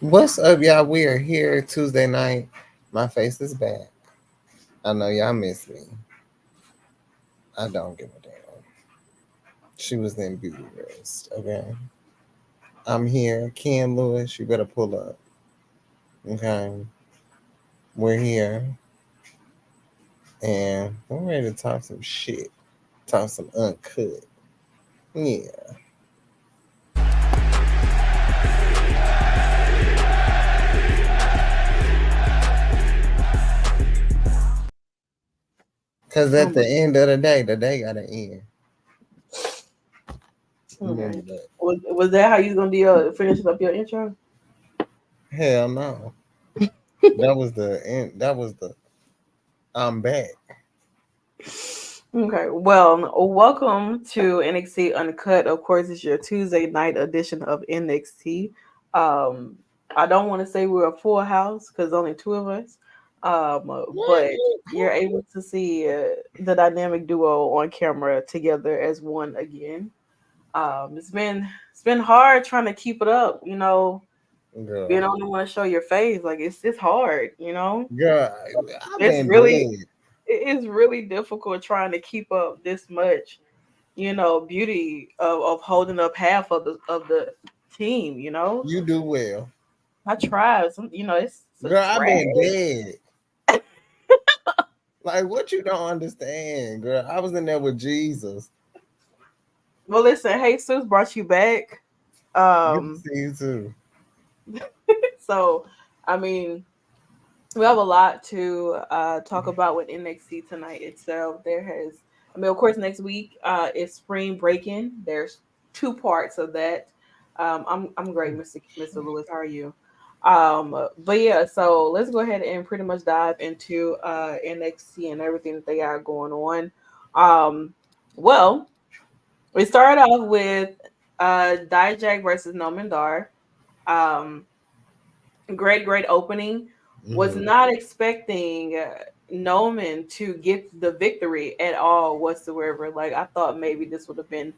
What's up, y'all? We are here Tuesday night. My face is back. I know y'all miss me. I don't give a damn. She was in beauty rest, okay? I'm here. Ken Lewis, you better pull up, okay? We're here, and we're ready to talk some shit. Talk some uncut. Yeah. Because Oh at my. the end of the day got to end. Okay. Remember that. Was that how you gonna do finishing up your intro? Hell no. That was the end. That was the I'm back. Okay. Well, welcome to NXT Uncut. Of course, it's your Tuesday night edition of NXT. Um, I don't want to say we're a full house because only two of us. But you're able to see the dynamic duo on camera together as one again. It's been hard trying to keep it up. Girl. Being on the one to show your face, like it's hard. Girl, I've It's been really dead. it's really difficult trying to keep up this much, beauty of holding up half of the team. You do well. I tried it's a Girl, I've drag. been dead. Like, what you don't understand, girl? I was in there with Jesus. Well, listen, Jesus brought you back. Good to um see you too. so I mean, we have a lot to talk about with NXT tonight itself. Of course, next week is spring breaking. There's two parts of that. I'm great, Mr. Lewis. How are you? But yeah, so let's go ahead and pretty much dive into NXT and everything that they got going on. Um, well, we started off with Dijak versus Noam Dar. Um, great opening. Was Hmm. not expecting Noman to get the victory at all whatsoever. Like I thought maybe this would have been,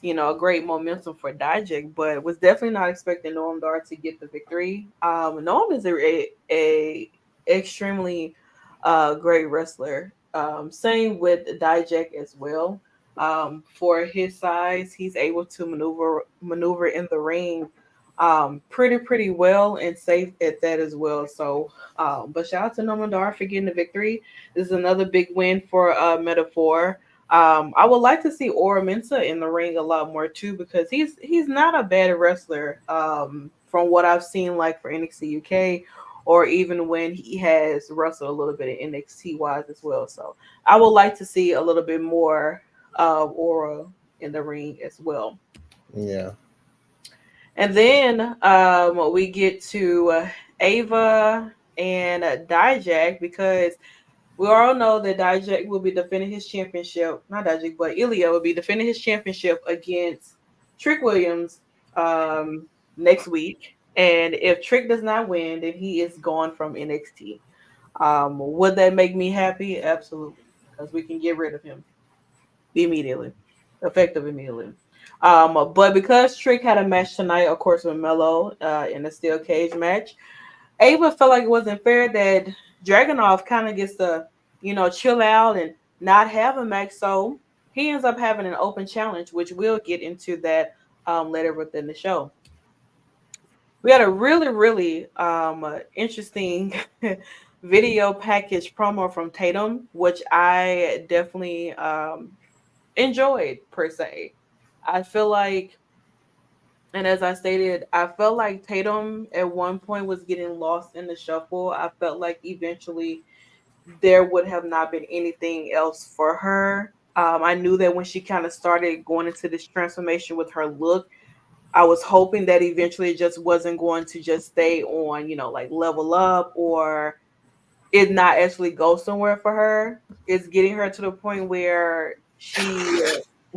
a great momentum for Dijak, but was definitely not expecting Noam Dar to get the victory. Noam is a extremely great wrestler. Same with Dijak as well. For his size, he's able to maneuver in the ring pretty well and safe at that as well. So, but shout out to Nomandar for getting the victory. This is another big win for Metaphor. I would like to see Ora Mensa in the ring a lot more too because he's not a bad wrestler. From what I've seen, like for NXT UK, or even when he has wrestled a little bit in NXT wise as well. So I would like to see a little bit more of Aura in the ring as well. Yeah. And then we get to Ava and Dijak because we all know that Dijak will be defending his championship. Not Dijak, but Ilya will be defending his championship against Trick Williams next week. And if Trick does not win, then he is gone from NXT. Would that make me happy? Absolutely, because we can get rid of him immediately, effective immediately. But because Trick had a match tonight, of course, with Mello in a steel cage match, Ava felt like it wasn't fair that Dragunov kind of gets to, chill out and not have a match. So he ends up having an open challenge, which we'll get into that later within the show. We had a really interesting video package promo from Tatum, which I definitely enjoyed per se. I feel like, and as I stated, I felt like Tatum at one point was getting lost in the shuffle. I felt like eventually there would have not been anything else for her. I knew that when she kind of started going into this transformation with her look, I was hoping that eventually it just wasn't going to just stay on, like level up or it not actually go somewhere for her. It's getting her to the point where she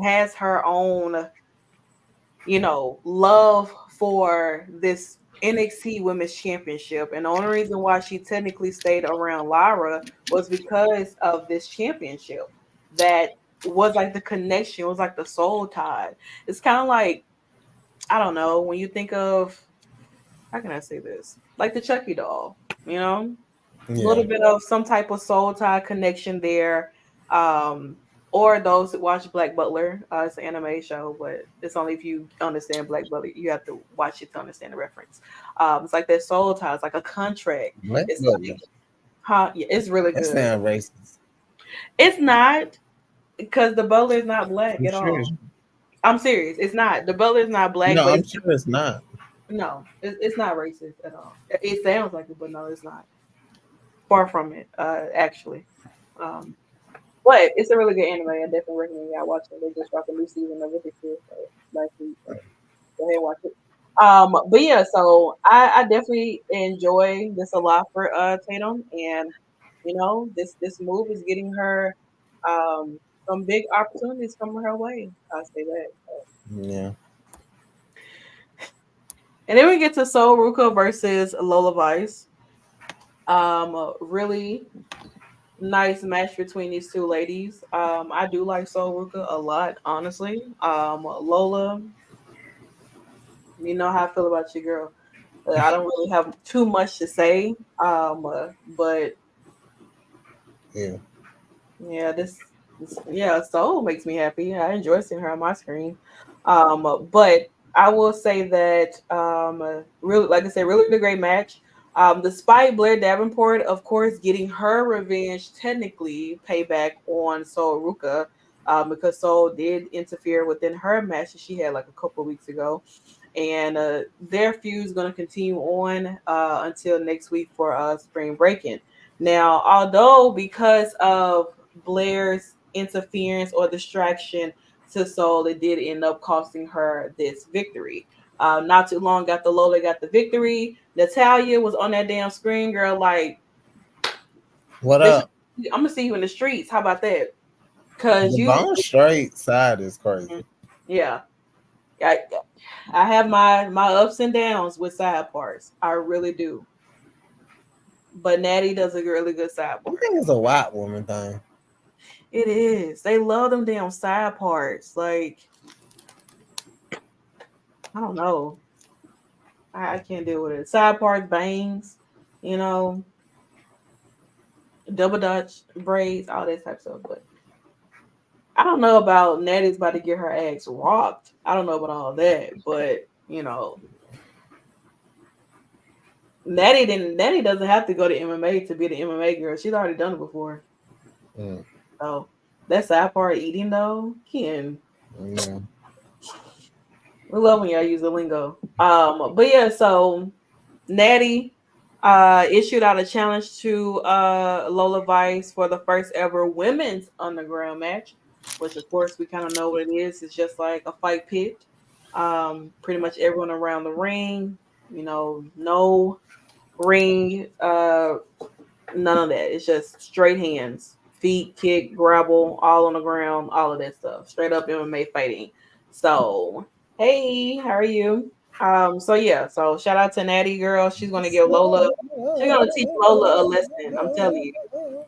has her own, love for this NXT Women's Championship. And the only reason why she technically stayed around Lyra was because of this championship that was like the connection, was like the soul tie. It's kind of like, I don't know, when you think of how can I say this? Like the Chucky doll, you know, a Yeah. little bit of some type of soul tie connection there. Um, or those that watch Black Butler, it's an anime show, but it's only if you understand Black Butler. You have to watch it to understand the reference. It's like that soul tie. It's like a contract. Black It's Butler. like, huh? Yeah, it's really That good. sounds racist. It's not because the butler is not black I'm at sure it's all. I'm serious. It's not. The butler is not black, no, but I'm it's sure it's not. no, it's not racist at all. It sounds like it, but no, it's not. Far from it, actually. Um, but it's a really good anime. I definitely recommend y'all watch it. They just dropped a new season of it this year, so last week. So go ahead and watch it. But yeah, so I definitely enjoy this a lot for Tatum, and you know this move is getting her some big opportunities coming her way. I'll say that. Yeah. And then we get to Soul Ruka versus Lola Vice. Really nice match between these two ladies. I do like Soul Ruka a lot, honestly. Lola, you know how I feel about you, girl. I don't really have too much to say. But Yeah. yeah, yeah, Soul makes me happy. I enjoy seeing her on my screen. But I will say that really, like I said, really great match. Despite Blair Davenport, of course, getting her revenge, technically payback on Soul Ruka, because Soul did interfere within her match that she had like a couple of weeks ago, and their feud is going to continue on until next week for spring breaking. Now, although because of Blair's interference or distraction to Soul, it did end up costing her this victory. Not too long after Lola got the victory, Natalia was on that damn screen, girl. Like, What bitch, up? I'm gonna see you in the streets. How about that? Cause The you, bone straight side is crazy. yeah, I, I have my ups and downs with side parts. I really do. But Natty does a really good side I part. think it's a white woman thing. It is. They love them damn side parts. Like, I don't know. I can't deal with it. Side parts, bangs, you know, double dutch braids, all that type of stuff. But I don't know about Natty's about to get her ass rocked. I don't know about all that, but you know, Natty doesn't have to go to MMA to be the MMA girl. She's already done it before. Mm, So that side part eating though, Ken. yeah. We love when y'all use the lingo. But yeah, so Natty issued out a challenge to Lola Vice for the first ever women's underground match, which of course we kind of know what it is. It's just like a fight pit. Pretty much everyone around the ring, you know, no ring, none of that. It's just straight hands, feet, kick, grapple, all on the ground, all of that stuff. Straight up MMA fighting. So, hey, how are you? So yeah, so shout out to Natty girl. She's gonna give Lola, she's gonna teach Lola a lesson. I'm telling you.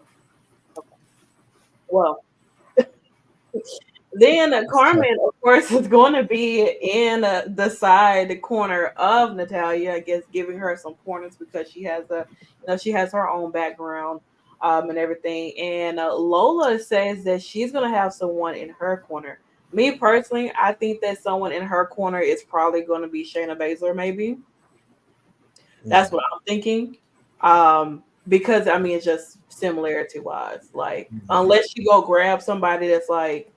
Well, then Carmen, of course, is going to be in the side corner of Natalia, I guess, giving her some pointers because she has she has her own background and everything. And Lola says that she's going to have someone in her corner. Me personally, I think that someone in her corner is probably going to be Shayna Baszler, maybe. Yeah. That's what I'm thinking. Because I mean, it's just similarity wise. Like, unless you go grab somebody that's like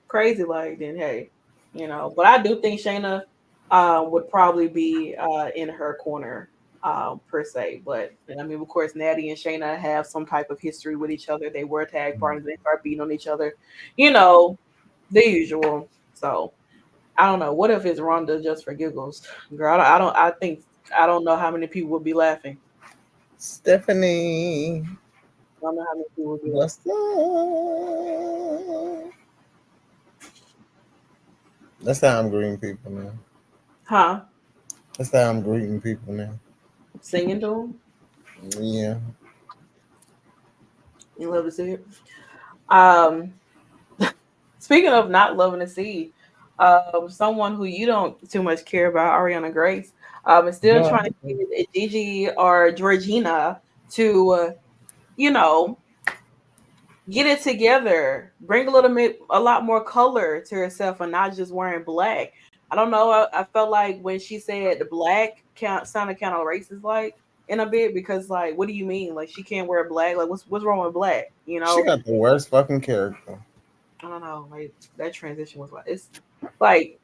crazy like, then hey, But I do think Shayna would probably be in her corner per se. But I mean, of course, Natty and Shayna have some type of history with each other. They were tag partners. They start beating on each other, you know, the usual. So I don't know. What if it's Ronda just for giggles, girl? I think I don't know how many people would be laughing. Stephanie, I don't know how many people would be laughing. what's up? That's how I'm greeting people now. Huh? That's how I'm greeting people now. Singing to them? Yeah. You love to see it. Um, Speaking of not loving to see, Someone who you don't too much care about, Ariana Grace, is still Girl, trying to get Gigi or Georgina to, you know, get it together, bring a little bit, a lot more color to herself, and not just wearing black. I don't know. I felt like when she said the black count sounded kind of racist, like in a bit, because like, what do you mean? Like she can't wear black? Like what's wrong with black? You she know? got the worst fucking character. I don't know. Like that transition was like it's like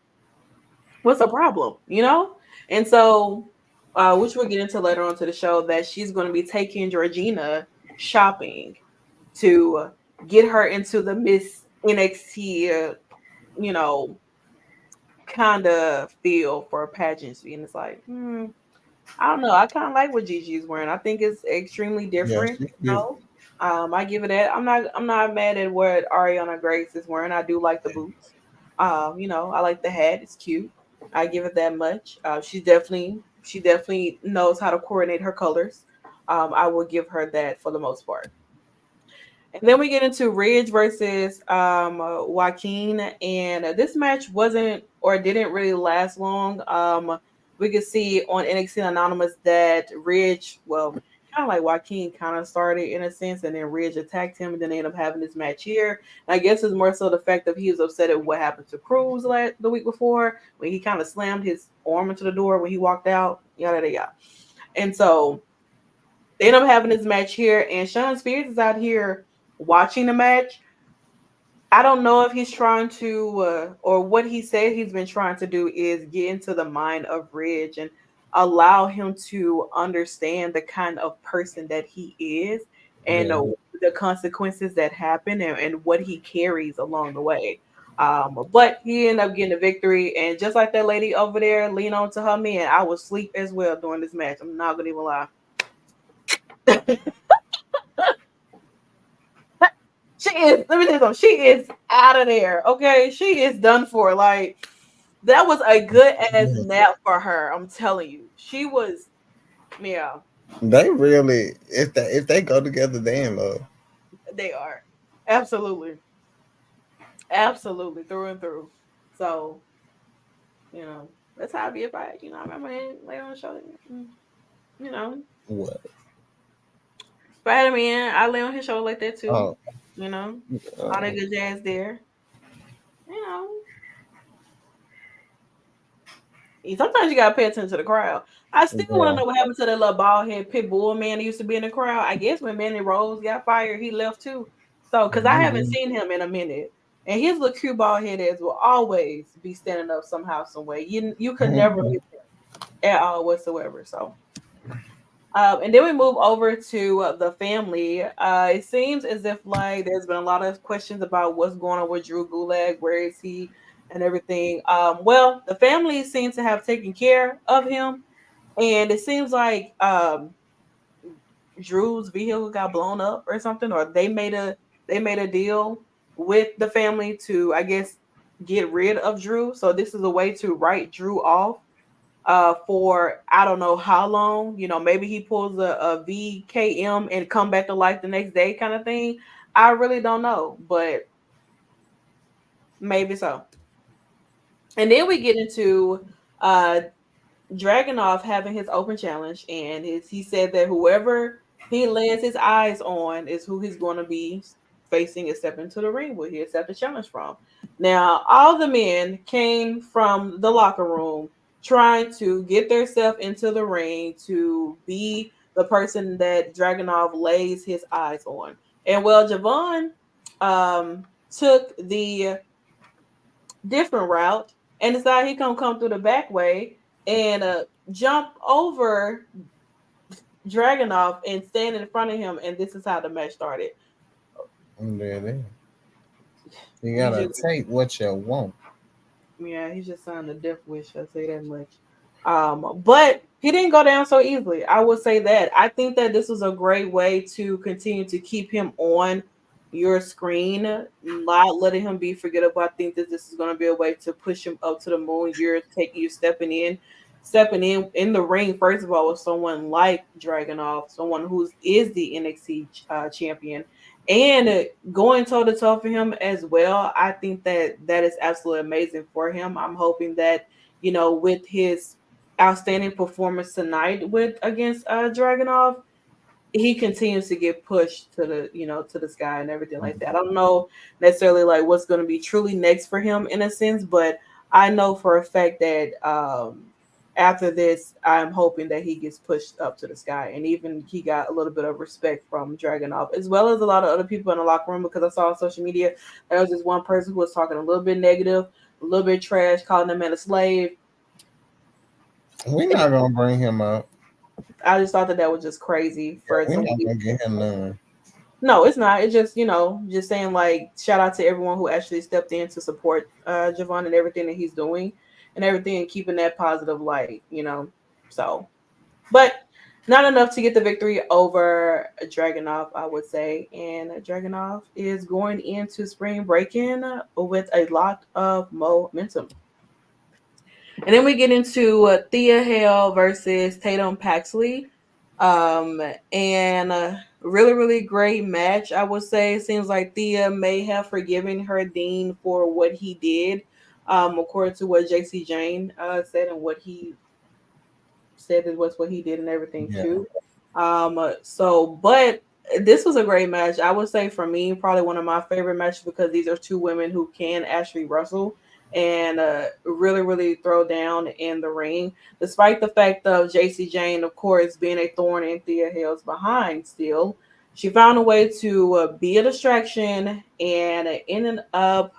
what's the problem? You know? And so, which we'll get into later on to the show, that she's going to be taking Georgina shopping to get her into the Miss NXT, you know, kind of feel for pageantry. And it's like, I don't know. I kind of like what Gigi is wearing. I think it's extremely Yeah, different. she's You cute. know, I give it that. I'm not mad at what Ariana Grace is wearing. I do like the boots. I like the hat. It's cute. I give it that much. She definitely knows how to coordinate her colors. I will give her that for the most part. And then we get into Ridge versus Joaquin, and this match wasn't or didn't really last long. We could see on NXT Anonymous that Ridge, well, kind of like Joaquin, kind of started in a sense, and then Ridge attacked him, and then they ended up having this match here. And I guess it's more so the fact that he was upset at what happened to Cruz the week before when he kind of slammed his arm into the door when he walked out, yada yada yada. And so they end up having this match here, and Sean Spears is out here watching the match. I don't know if he's trying to, or what he said he's been trying to do is get into the mind of Ridge and allow him to understand the kind of person that he is, and Yeah. the consequences that happen, and what he carries along the way. But he ended up getting a victory, and just like that lady over there, lean on to her man. I was asleep as well during this match. I'm not gonna even lie. She is. Let me tell you something. She is out of there. Okay, she is done for. Like that was a good ass Yeah. nap for her. I'm telling you, she was. Yeah, They really, if they go together, they in love. they are absolutely, absolutely through and through. So that's how I be about. I remember later on the show. mm, You know, What? Spider Man. I lay on his show like that too. Oh, You know, all uh, that good jazz there. You know, sometimes you gotta pay attention to the crowd. I still want to girl. know what happened to that little bald head pit bull man that used to be in the crowd. I guess when Manny Rose got fired, he left too. So, because I haven't Mhm. seen him in a minute, and his little cute bald head ass will always be standing up somehow, some way. You could never miss him at all whatsoever. So, and then we move over to the family. It seems as if like there's been a lot of questions about what's going on with Drew Gulak, where is he, and everything. Well, the family seems to have taken care of him, and it seems like Drew's vehicle got blown up or something, or they made a deal with the family to, I guess, get rid of Drew. So this is a way to write Drew off for I don't know how long. Maybe he pulls a VKM and come back to life the next day kind of thing. I really don't know, but maybe so. And then we get into uh Dragunov having his open challenge, and he said that whoever he lands his eyes on is who he's going to be facing and step into the ring with. He accept the challenge from. Now, all the men came from the locker room trying to get themselves into the ring to be the person that Dragunov lays his eyes on. And well, Javon took the different route and decided he gonna come through the back way and jump over Dragunov and stand in front of him, and this is how the match started. There it is. You He gotta just take what you want. Yeah, he just signed a death wish. I say that much. But he didn't go down so easily. I would say that. I think that this was a great way to continue to keep him on your screen, not letting him be forgettable. I think that this is going to be a way to push him up to the moon. You're stepping in the ring. First of all, with someone like Dragunov, someone who is the NXT champion, and going toe to toe for him as well. I think that that is absolutely amazing for him. I'm hoping that, with his outstanding performance tonight with against Dragonov, he continues to get pushed to the to the sky and everything like that. I don't know necessarily like what's going to be truly next for him in a sense, but I know for a fact that after this, I'm hoping that he gets pushed up to the sky, and even he got a little bit of respect from Dragonov as well as a lot of other people in the locker room, because I saw on social media there was this one person who was talking a little bit negative, a little bit trash, calling the man a slave. We're not gonna bring him up. I just thought that that was just crazy Yeah, for we're some not people. gonna get him none. No, it's not. It's just, just saying like shout out to everyone who actually stepped in to support Javon and everything that he's doing and everything and keeping that positive light. So, but not enough to get the victory over Dragonov, I would say. And Dragonov is going into spring break-in with a lot of momentum. And then we get into Thea Hale versus Tatum Paxley. Um, and really, really great match, I would say. It seems like Thea may have forgiven her Dean for what he did, according to what JC Jane said and what he said it was what he did and everything Yeah. too. But this was a great match. I would say for me, probably one of my favorite matches because these are two women who can actually wrestle and really, really throw down in the ring. Despite the fact of JC Jane, of course, being a thorn in Thea Hale's behind still, she found a way to be a distraction and ended up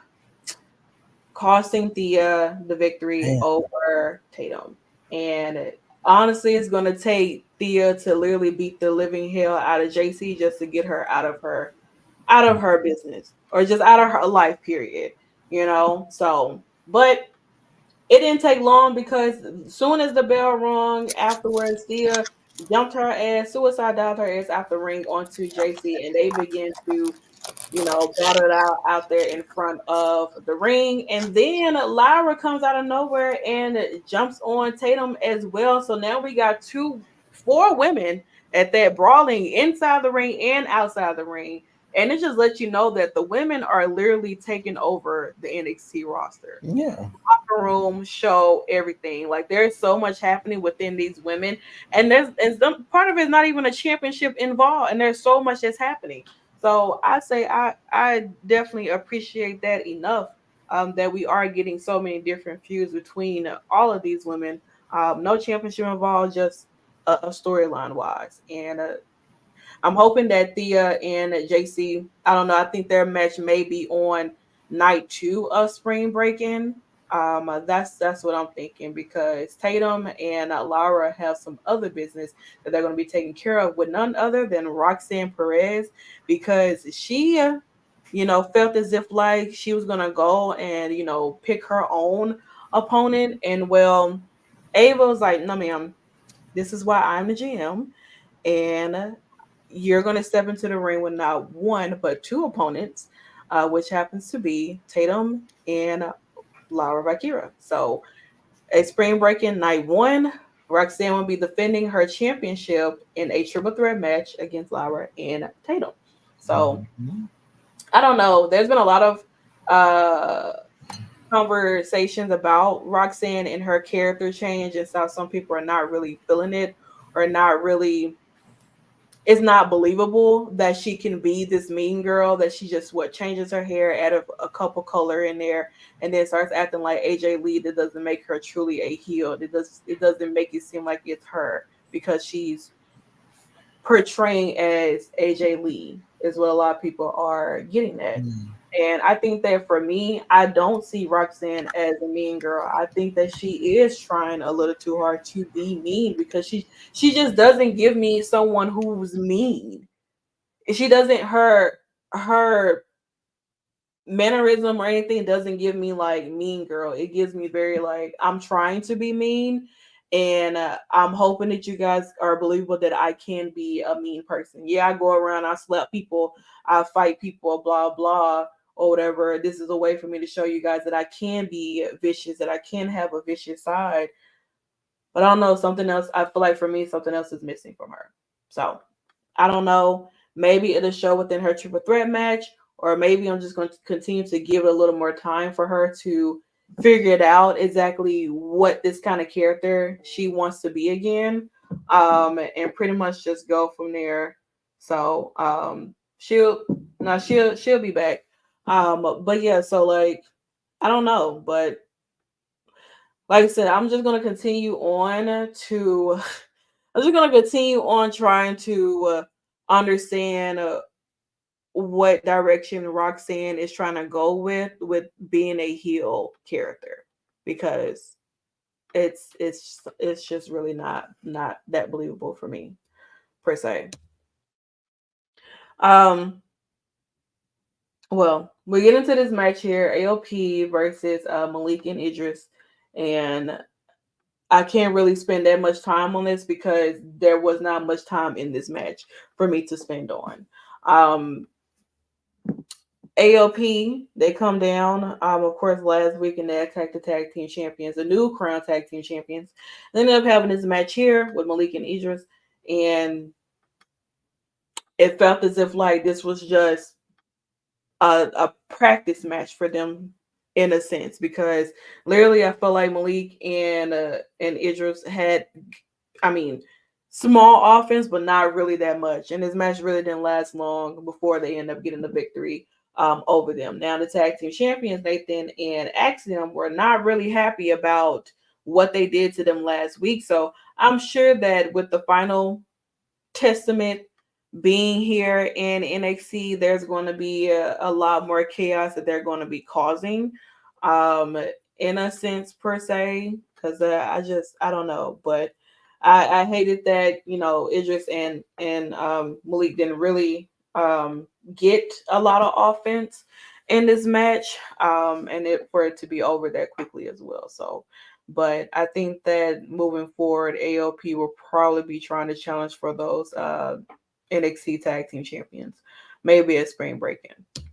costing Thea the victory Damn. over Tatum. And honestly, it's going to take Thea to literally beat the living hell out of JC just to get her out of her business or just out of her life period. So, but it didn't take long because as soon as the bell rung afterwards, Thea jumped her ass, suicide dived her ass out the ring onto JC, and they began to battled out there in front of the ring. And then Lyra comes out of nowhere and jumps on Tatum as well. So now we got four women at that brawling inside the ring and outside the ring. And it just lets you know that the women are literally taking over the NXT roster, Yeah. room, show, everything. Like there's so much happening within these women, and some part of it is not even a championship involved, and there's so much that's happening. So I say I definitely appreciate that enough. That we are getting so many different feuds between all of these women. No championship involved, just a storyline wise, and I'm hoping that Thea and JC, I don't know, I think their match may be on night 2 of spring break-in. That's what I'm thinking because Tatum and Laura have some other business that they're going to be taking care of with none other than Roxanne Perez, because she, felt as if like she was going to go and pick her own opponent, and well, Ava was like, no, ma'am, this is why I'm the GM, and you're going to step into the ring with not one but two opponents, which happens to be Tatum and Laura Vakira. So, a spring break-in night 1, Roxanne will be defending her championship in a triple threat match against Laura and Tatum. So, Mhm. I don't know. There's been a lot of uh, conversations about Roxanne and her character change and stuff. Some people are not really feeling it or not really, it's not believable that she can be this mean girl, that she just changes her hair, add a couple color in there, and then starts acting like AJ Lee. That doesn't make her truly a heel. It doesn't make it seem like it's her because she's portraying as AJ Lee is what a lot of people are getting at. Mm. And I think that for me, I don't see Roxanne as a mean girl. I think that she is trying a little too hard to be mean because she just doesn't give me someone who's mean. She doesn't her mannerism or anything doesn't give me like mean girl. It gives me very like I'm trying to be mean, and I'm hoping that you guys are believable that I can be a mean person. Yeah, I go around, I slap people, I fight people, blah blah or whatever. This is a way for me to show you guys that I can be vicious, that I can have a vicious side. But I don't know, something else. I feel like for me, something else is missing from her. So I don't know. Maybe it'll show within her triple threat match, or maybe I'm just going to continue to give it a little more time for her to figure it out exactly what this kind of character she wants to be again, and pretty much just go from there. So she'll now she'll be back. But yeah, so like I don't know, but like I said, I'm just gonna continue on to. I'm just gonna continue on trying to understand what direction Roxanne is trying to go with being a heel character, because it's just really not that believable for me per se. Um, well, we get into this match here: AOP versus Malik and Idris, and I can't really spend that much time on this because there was not much time in this match for me to spend on. Um, AOP, they come down, of course, last week, and they attack the tag team champions, the new crown tag team champions. They ended up having this match here with Malik and Idris, and it felt as if like this was just a practice match for them in a sense, because literally I felt like Malik and Idris had, I mean, small offense, but not really that much. And this match really didn't last long before they end up getting the victory over them. Now, the tag team champions, Nathan and Axiom, were not really happy about what they did to them last week. So I'm sure that with the final testament being here in NXT, there's going to be a lot more chaos that they're going to be causing, um, in a sense per se. Because I don't know, but I hated that Idris and Malik didn't really get a lot of offense in this match, and it for it to be over that quickly as well. So. But I think that moving forward, AOP will probably be trying to challenge for those NXT Tag Team Champions, maybe at Spring Break-In.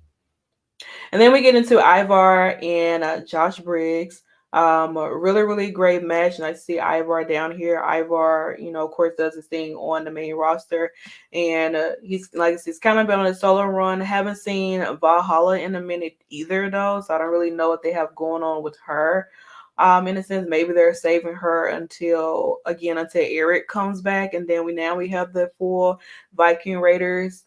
And then we get into Ivar and Josh Briggs. A really, really great match. And I see Ivar down here. Ivar, of course, does his thing on the main roster. And he's like I said, he's kind of been on a solo run. Haven't seen Valhalla in a minute either, though. So I don't really know what they have going on with her. In a sense, maybe they're saving her until Eric comes back, and then we have the full Viking Raiders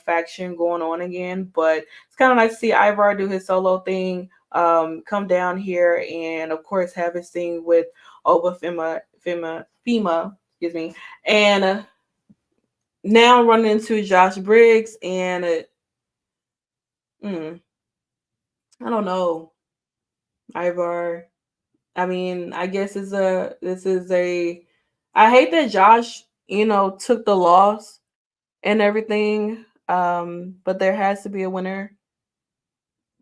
faction going on again. But it's kind of nice to see Ivar do his solo thing, come down here, and of course have his thing with Oba Fema, excuse me, and now running into Josh Briggs, and mm, I don't know, Ivar. I mean, I guess this is a. I hate that Josh, took the loss and everything. But there has to be a winner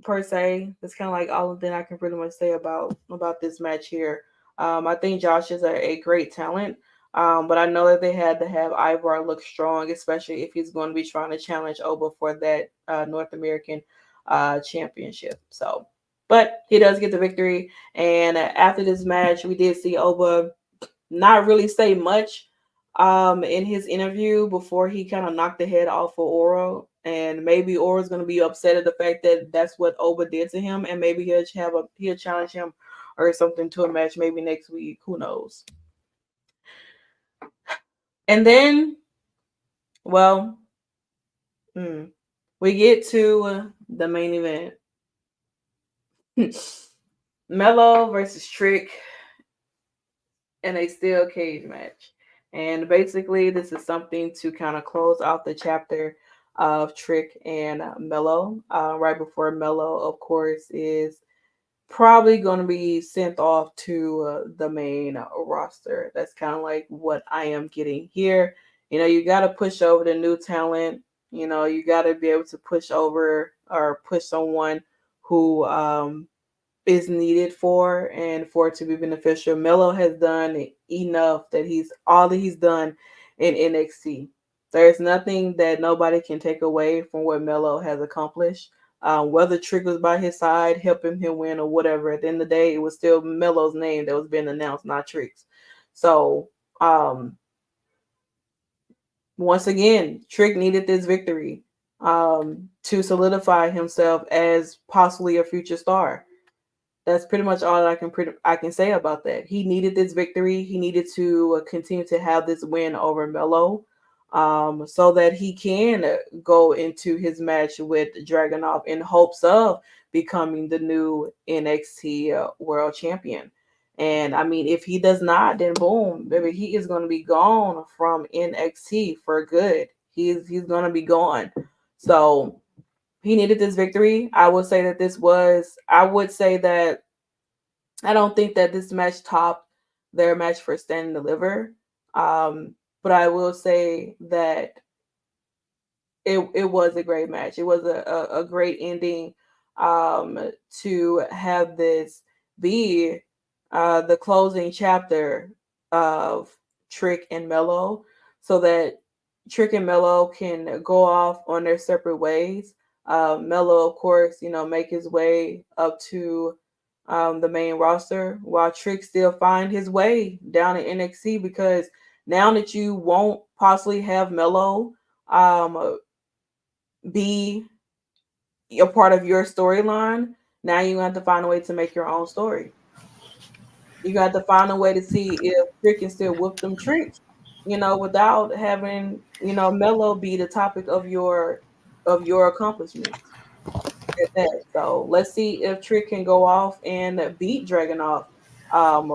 per se. That's kind of like all of that I can pretty much say about this match here. I think Josh is a great talent. But I know that they had to have Ivar look strong, especially if he's going to be trying to challenge Oba for that North American championship. So, but he does get the victory. And after this match, we did see Oba not really say much in his interview before he kind of knocked the head off of Oro, and maybe Oro's going to be upset at the fact that that's what Oba did to him, and maybe he'll challenge him or something to a match maybe next week. Who knows? And then, well, hmm, we get to the main event. Mello versus Trick in a steel cage match. And basically, this is something to kind of close out the chapter of Trick and Mello. Right before Mello, of course, is probably going to be sent off to the main roster. That's kind of like what I am getting here. You got to push over the new talent. You got to be able to push over or push someone who is needed for, and for it to be beneficial. Melo has done enough that he's done in NXT. There's nothing that nobody can take away from what Melo has accomplished. Whether Trick was by his side, helping him win or whatever, at the end of the day, it was still Melo's name that was being announced, not Trick's. So, um, Once again, Trick needed this victory to solidify himself as possibly a future star. That's pretty much all I can say about that. He needed this victory. He needed to continue to have this win over Melo, so that he can go into his match with Dragunov in hopes of becoming the new NXT World Champion. And I mean, if he does not, then boom, baby, he is going to be gone from NXT for good. He's going to be gone. So he needed this victory. I would say that this was. I would say that I don't think that this match topped their match for Stand and Deliver. But I will say that it was a great match. It was a great ending um, to have this be the closing chapter of Trick and Mello, so that Trick and Mello can go off on their separate ways. Mello, of course, make his way up to the main roster, while Trick still find his way down in NXT, because now that you won't possibly have Mello um, be a part of your storyline, now you have to find a way to make your own story. You got to find a way to see if Trick can still whip them tricks, without having, Mello be the topic of your accomplishments at that. So let's see if Trick can go off and beat Dragunov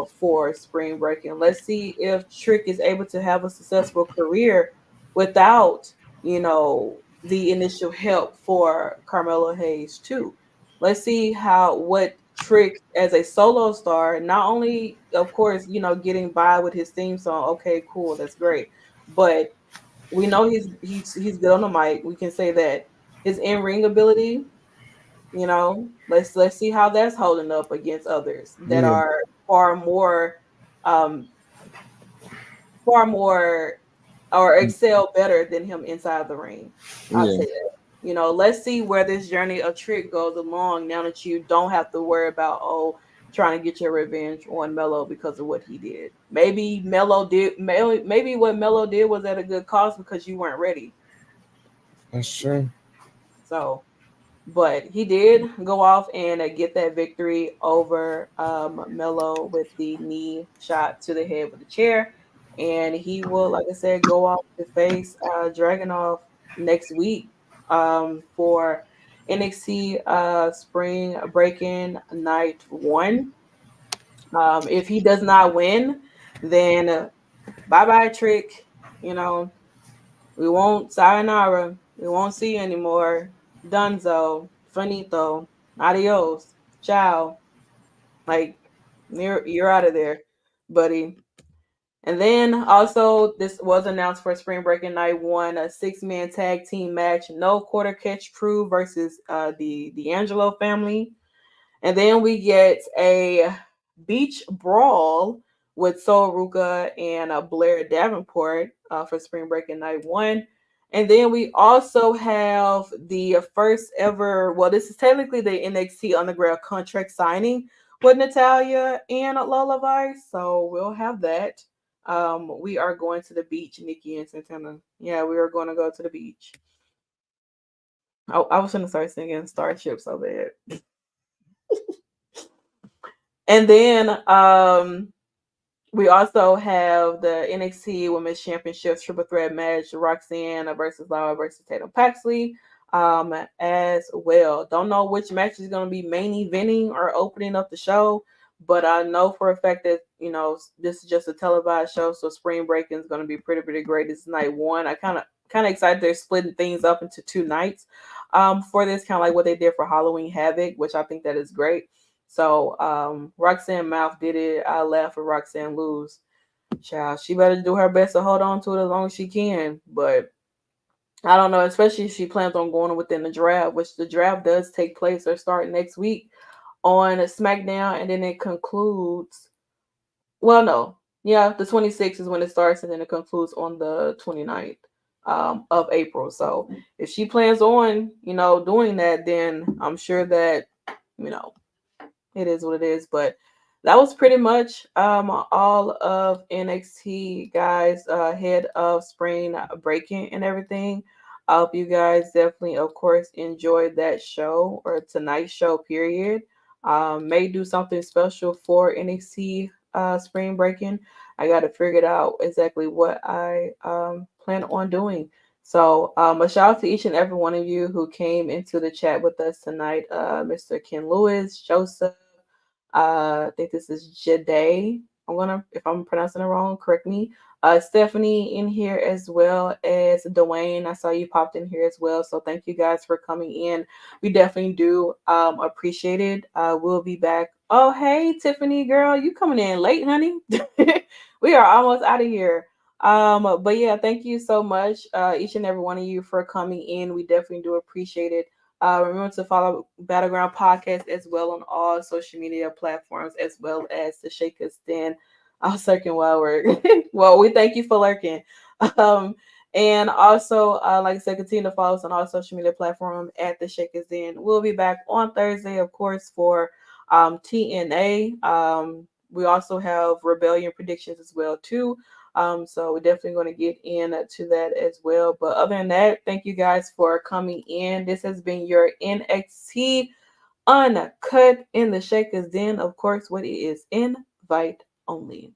for Spring Break. And let's see if Trick is able to have a successful career without, the initial help for Carmelo Hayes too. Let's see what Trick as a solo star, not only of course, getting by with his theme song, okay, cool, that's great. But we know he's good on the mic. We can say that his in-ring ability, let's see how that's holding up against others that Yeah, are far more um far more or excel better than him inside the ring. I'll yeah, say that. Let's see where this journey of Trick goes along, now that you don't have to worry about, trying to get your revenge on Mello because of what he did. Maybe what Mello did was at a good cause because you weren't ready. that's true. So, but he did go off and get that victory over Melo with the knee shot to the head with the chair. And he will, like I said, go off to face Dragunov next week for NXT Spring Breaking Night 1. If he does not win, then bye bye, Trick. You know, we won't, sayonara. We won't see you anymore. Dunzo. Finito. Adios. Ciao. Like, you're out of there, buddy. And then also, this was announced for Spring Breaking Night 1, a 6-man tag team match. No quarter catch crew versus the D'Angelo family. And then we get a beach brawl with Sol Ruka and Blair Davenport for Spring Breaking Night 1. And then we also have the first ever, well, this is technically the NXT Underground contract signing with Natalia and Lola Vice. So we'll have that. We are going to the beach, Nikki and Santana. Yeah, we are going to go to the beach. I was going to start singing Starship so bad. And then we also have the NXT Women's Championship Triple Threat match: Roxanne versus Lara versus Tatum Paxley, as well. Don't know which match is going to be main eventing or opening up the show, but I know for a fact that this is just a televised show, so Spring Breaking is going to be pretty great. This is night 1. I kind of excited they're splitting things up into 2 nights for this, kind of like what they did for Halloween Havoc, which I think that is great. So Roxanne Mouth did it. I laugh at Roxanne lose. Child, she better do her best to hold on to it as long as she can. But I don't know, especially if she plans on going within the draft, which the draft does take place or start next week on SmackDown, and then it concludes. Well, no, yeah, the 26th is when it starts, and then it concludes on the 29th of April. So if she plans on, doing that, then I'm sure that you know it is what it is. But that was pretty much all of NXT, guys, ahead of spring breaking and everything. I hope you guys definitely, of course, enjoyed that show or tonight's show. Period. May do something special for NXT spring breaking. I got to figure out exactly what I plan on doing. So, a shout out to each and every one of you who came into the chat with us tonight. Mr. Ken Lewis, Joseph. I think this is Jade. I'm gonna, if I'm pronouncing it wrong, correct me. Stephanie in here as well as Dwayne. I saw you popped in here as well. So thank you guys for coming in. We definitely do appreciate it. We'll be back. Oh, hey, Tiffany girl, you coming in late, honey? We are almost out of here. But yeah, thank you so much, each and every one of you for coming in. We definitely do appreciate it. Remember to follow Battleground Podcast as well on all social media platforms, as well as the Shakers Den. I'll second wild word. Well, we thank you for lurking. Um, and also, like I said, continue to follow us on all social media platforms at the Shakers Den. We'll be back on Thursday, of course, for TNA. We also have Rebellion predictions as well too. So we're definitely going to get into that as well. But other than that, thank you guys for coming in. This has been your NXT Uncut in the Shakers Den. Of course, what it is invite only.